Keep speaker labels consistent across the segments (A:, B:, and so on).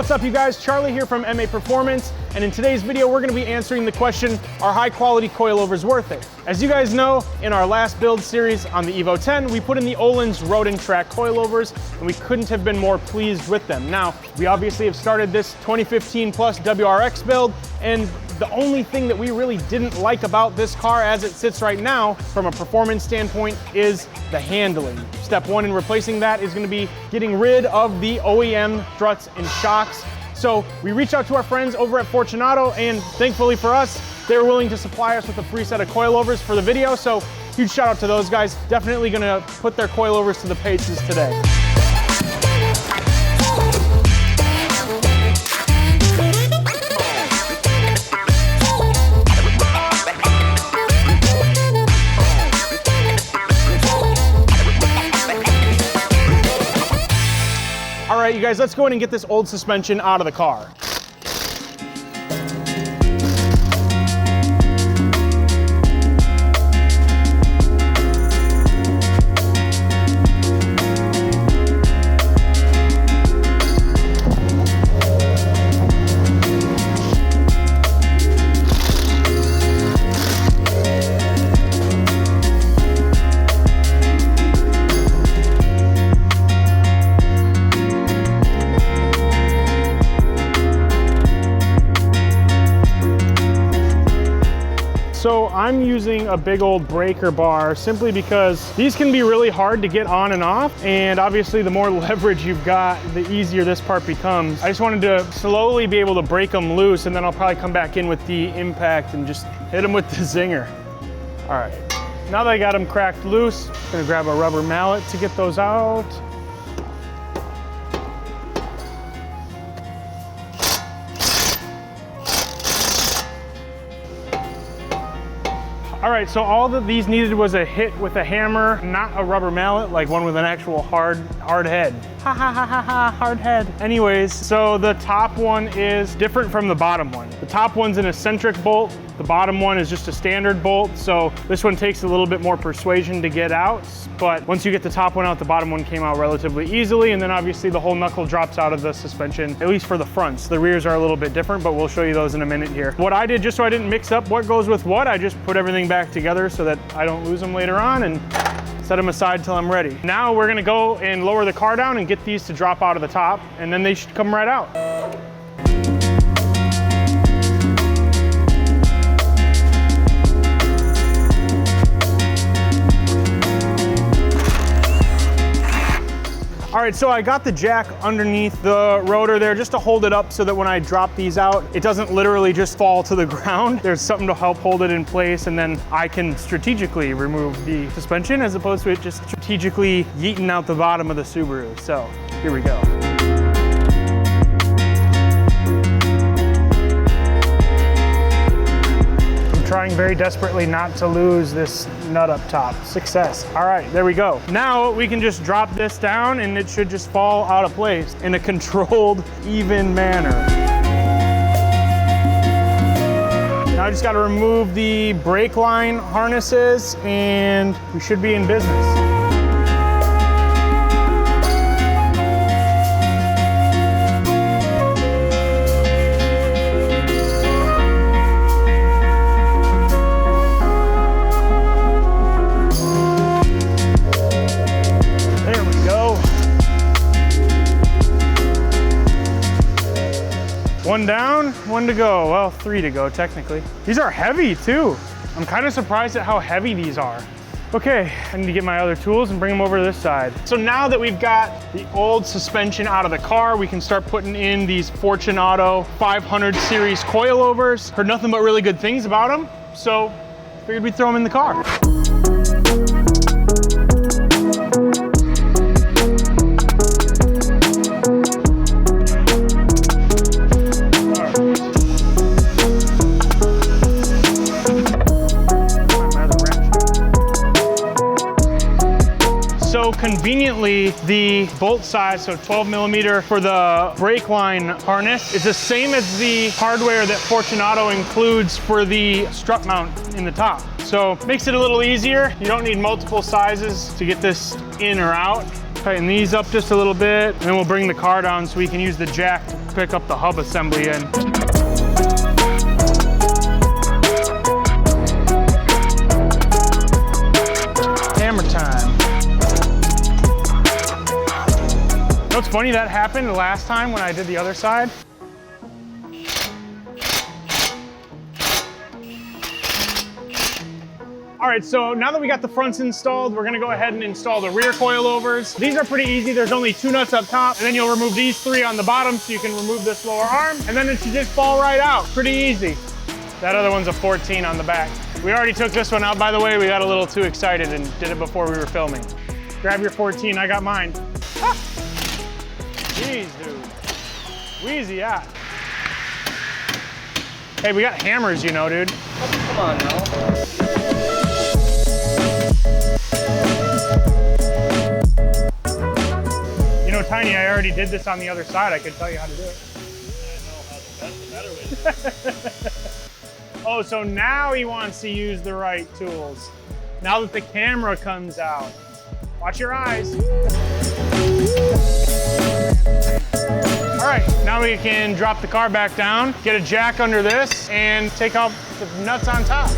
A: What's up, you guys? Charlie here from MAPerformance, and in today's video we're going to be answering the question, are high quality coilovers worth it? As you guys know, in our last build series on the Evo 10, we put in the Öhlins Road and Track coilovers, and we couldn't have been more pleased with them. Now, we obviously have started this 2015 plus WRX build, and the only thing that we really didn't like about this car as it sits right now, from a performance standpoint, is the handling. Step one in replacing that is going to be getting rid of the OEM struts and shocks. So we reached out to our friends over at Fortunato, and thankfully for us, they were willing to supply us with a free set of coilovers for the video. So huge shout out to those guys. Definitely going to put their coilovers to the paces today. All right, you guys, let's go in and get this old suspension out of the car. So I'm using a big old breaker bar simply because these can be really hard to get on and off, and obviously the more leverage you've got, the easier this part becomes. I just wanted to slowly be able to break them loose, and then I'll probably come back in with the impact and just hit them with the zinger. All right, now that I got them cracked loose, I'm gonna grab a rubber mallet to get those out. All right, so all that these needed was a hit with a hammer, not a rubber mallet, like one with an actual hard head. Ha ha ha ha ha, hard head. Anyways, so the top one is different from the bottom one. The top one's an eccentric bolt. The bottom one is just a standard bolt. So this one takes a little bit more persuasion to get out. But once you get the top one out, the bottom one came out relatively easily. And then obviously the whole knuckle drops out of the suspension, at least for the fronts. The rears are a little bit different, but we'll show you those in a minute here. What I did, just so I didn't mix up what goes with what, I just put everything back together so that I don't lose them later on, and set them aside till I'm ready. Now we're gonna go and lower the car down and get these to drop out of the top, and then they should come right out. All right, so I got the jack underneath the rotor there just to hold it up so that when I drop these out, it doesn't literally just fall to the ground. There's something to help hold it in place, and then I can strategically remove the suspension as opposed to it just strategically yeeting out the bottom of the Subaru. So here we go. Trying very desperately not to lose this nut up top. Success. All right, there we go. Now we can just drop this down and it should just fall out of place in a controlled, even manner. Now I just got to remove the brake line harnesses and we should be in business. One down, one to go. Well, three to go, technically. These are heavy, too. I'm kind of surprised at how heavy these are. Okay, I need to get my other tools and bring them over to this side. So now that we've got the old suspension out of the car, we can start putting in these Fortunato 500 series coilovers. Heard nothing but really good things about them, so figured we'd throw them in the car. So conveniently, the bolt size, so 12 millimeter for the brake line harness, is the same as the hardware that Fortunato includes for the strut mount in the top. So makes it a little easier. You don't need multiple sizes to get this in or out. Tighten these up just a little bit, and then we'll bring the car down so we can use the jack to pick up the hub assembly in. Hammer time. You know what's funny? That happened the last time when I did the other side. All right, so now that we got the fronts installed, we're gonna go ahead and install the rear coilovers. These are pretty easy. There's only 2 nuts up top, and then you'll remove these 3 on the bottom so you can remove this lower arm, and then it should just fall right out. Pretty easy. That other one's a 14 on the back. We already took this one out, by the way. We got a little too excited and did it before we were filming. Grab your 14, I got mine. Ah. Jeez, dude. Wheezy out. Hey, we got hammers, you know, dude.
B: Come on now.
A: You know, Tiny, I already did this on the other side. I could tell you how to do it.
B: I know how the better way.
A: Oh, so now he wants to use the right tools. Now that the camera comes out. Watch your eyes. All right, now we can drop the car back down, get a jack under this, and take out the nuts on top.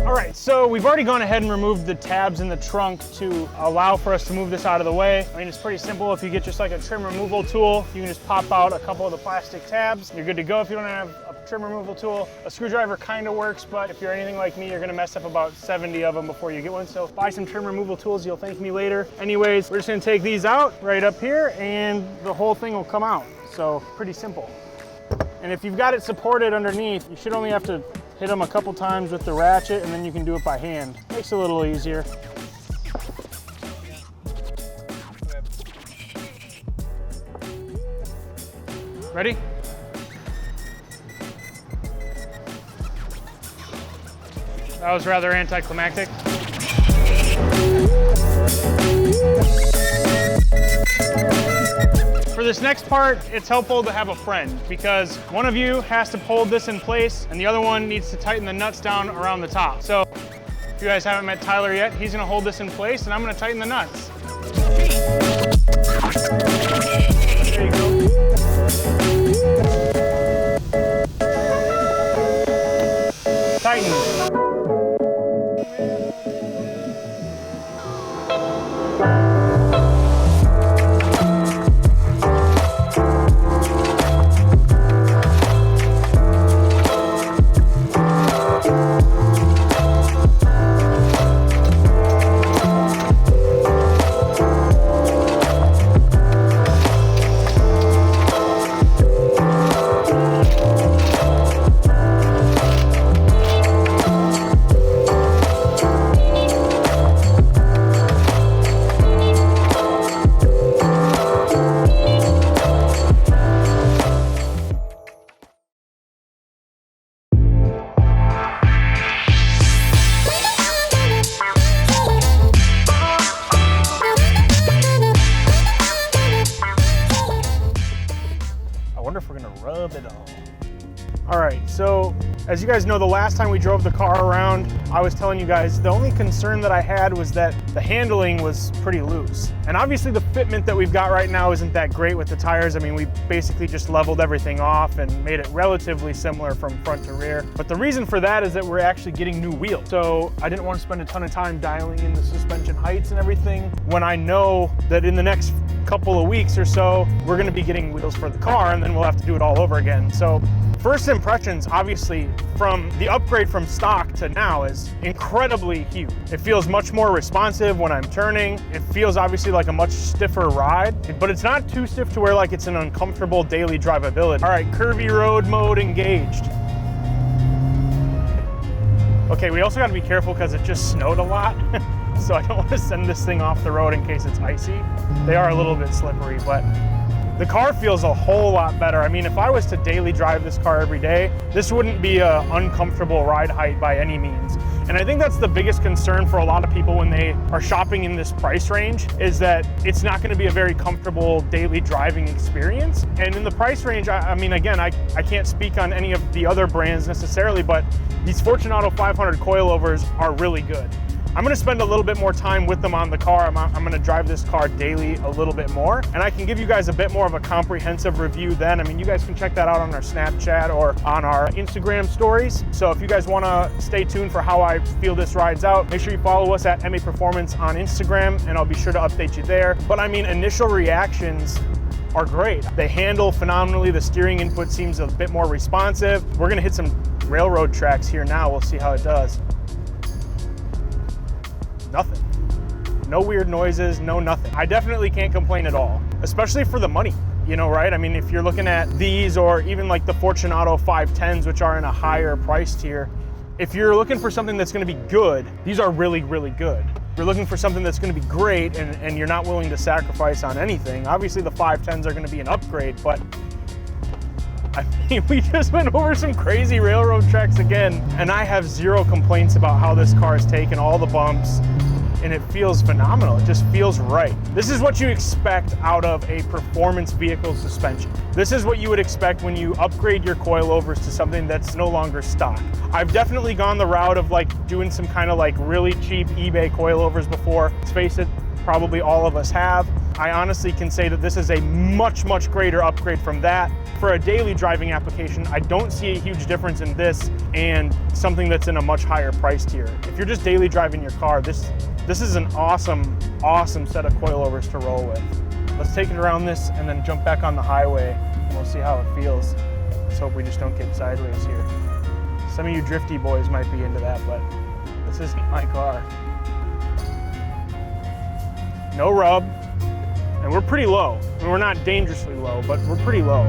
A: All right, so we've already gone ahead and removed the tabs in the trunk to allow for us to move this out of the way. I mean, it's pretty simple. If you get just like a trim removal tool, you can just pop out a couple of the plastic tabs. You're good to go if you don't have a trim removal tool. A screwdriver kind of works, but if you're anything like me, you're gonna mess up about 70 of them before you get one. So buy some trim removal tools, you'll thank me later. Anyways, we're just gonna take these out right up here and the whole thing will come out. So pretty simple. And if you've got it supported underneath, you should only have to hit them a couple times with the ratchet and then you can do it by hand. Makes it a little easier. Ready? That was rather anticlimactic. For this next part, it's helpful to have a friend because one of you has to hold this in place and the other one needs to tighten the nuts down around the top. So if you guys haven't met Tyler yet, he's gonna hold this in place and I'm gonna tighten the nuts. There you go. Tighten. All right, so as you guys know, the last time we drove the car around, I was telling you guys the only concern that I had was that the handling was pretty loose. And obviously the fitment that we've got right now isn't that great with the tires. I mean, we basically just leveled everything off and made it relatively similar from front to rear. But the reason for that is that we're actually getting new wheels. So I didn't want to spend a ton of time dialing in the suspension heights and everything when I know that in the next couple of weeks or so, we're gonna be getting wheels for the car and then we'll have to do it all over again. So first impressions, obviously, from the upgrade from stock to now is incredibly huge. It feels much more responsive when I'm turning. It feels obviously like a much stiffer ride, but it's not too stiff to where like it's an uncomfortable daily drivability. All right, curvy road mode engaged. Okay, we also gotta be careful because it just snowed a lot. So I don't want to send this thing off the road in case it's icy. They are a little bit slippery, but the car feels a whole lot better. I mean, if I was to daily drive this car every day, this wouldn't be an uncomfortable ride height by any means. And I think that's the biggest concern for a lot of people when they are shopping in this price range, is that it's not going to be a very comfortable daily driving experience. And in the price range, I mean, again, I can't speak on any of the other brands necessarily, but these Fortunato 500 coilovers are really good. I'm gonna spend a little bit more time with them on the car. I'm gonna drive this car daily a little bit more, and I can give you guys a bit more of a comprehensive review then. I mean, you guys can check that out on our Snapchat or on our Instagram stories. So if you guys wanna stay tuned for how I feel this rides out, make sure you follow us at MAPerformance on Instagram, and I'll be sure to update you there. But I mean, initial reactions are great. They handle phenomenally. The steering input seems a bit more responsive. We're gonna hit some railroad tracks here now. We'll see how it does. Nothing. No weird noises, no nothing. I definitely can't complain at all, especially for the money, you know, right? I mean, if you're looking at these or even like the Fortunato 510s, which are in a higher price tier, if you're looking for something that's gonna be good, these are really, really good. If you're looking for something that's gonna be great and you're not willing to sacrifice on anything, obviously the 510s are gonna be an upgrade, but I mean, we just went over some crazy railroad tracks again, and I have zero complaints about how this car has taken all the bumps, and it feels phenomenal. It just feels right. This is what you expect out of a performance vehicle suspension. This is what you would expect when you upgrade your coilovers to something that's no longer stock. I've definitely gone the route of like doing some kind of like really cheap eBay coilovers before. Let's face it, probably all of us have. I honestly can say that this is a much, much greater upgrade from that. For a daily driving application, I don't see a huge difference in this and something that's in a much higher price tier. If you're just daily driving your car, this is an awesome, awesome set of coilovers to roll with. Let's take it around this and then jump back on the highway and we'll see how it feels. Let's hope we just don't get sideways here. Some of you drifty boys might be into that, but this isn't my car. No rub, and we're pretty low. I mean, we're not dangerously low, but we're pretty low.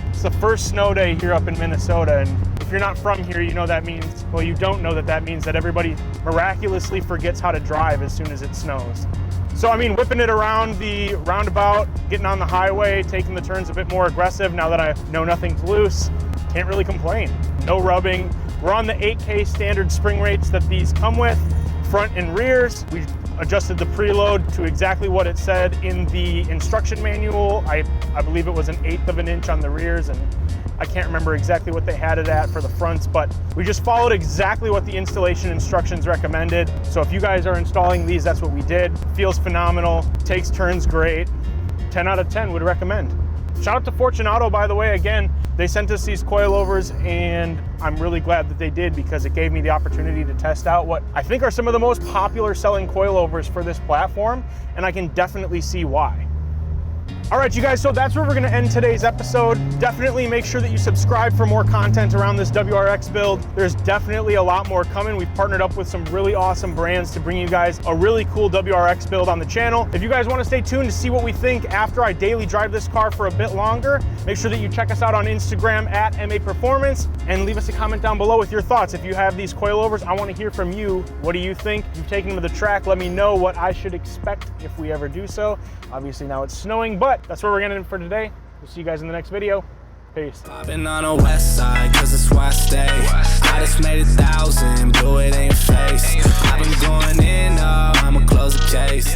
A: It's the first snow day here up in Minnesota, and if you're not from here, you know that means, well, you don't know that that means that everybody miraculously forgets how to drive as soon as it snows. So I mean, whipping it around the roundabout, getting on the highway, taking the turns a bit more aggressive now that I know nothing's loose, can't really complain. No rubbing. We're on the 8K standard spring rates that these come with, front and rears. We adjusted the preload to exactly what it said in the instruction manual. I believe it was 1/8 of an inch on the rears, and I can't remember exactly what they had it at for the fronts, but we just followed exactly what the installation instructions recommended. So if you guys are installing these, that's what we did. Feels phenomenal, takes turns great. 10 out of 10 would recommend. Shout out to Fortunato, by the way. Again, they sent us these coilovers, and I'm really glad that they did because it gave me the opportunity to test out what I think are some of the most popular selling coilovers for this platform, and I can definitely see why. All right, you guys, so that's where we're gonna end today's episode. Definitely make sure that you subscribe for more content around this WRX build. There's definitely a lot more coming. We've partnered up with some really awesome brands to bring you guys a really cool WRX build on the channel. If you guys wanna stay tuned to see what we think after I daily drive this car for a bit longer, make sure that you check us out on Instagram at MAPerformance and leave us a comment down below with your thoughts. If you have these coilovers, I wanna hear from you. What do you think? If you've taken them to the track, let me know what I should expect if we ever do so. Obviously now it's snowing, but that's where we're gonna end for today. We'll see you guys in the next video. Peace.
C: I've been on the west side, cause that's where I stay. I just made 1,000, blew it in your face. I've been going in, I'ma close the case.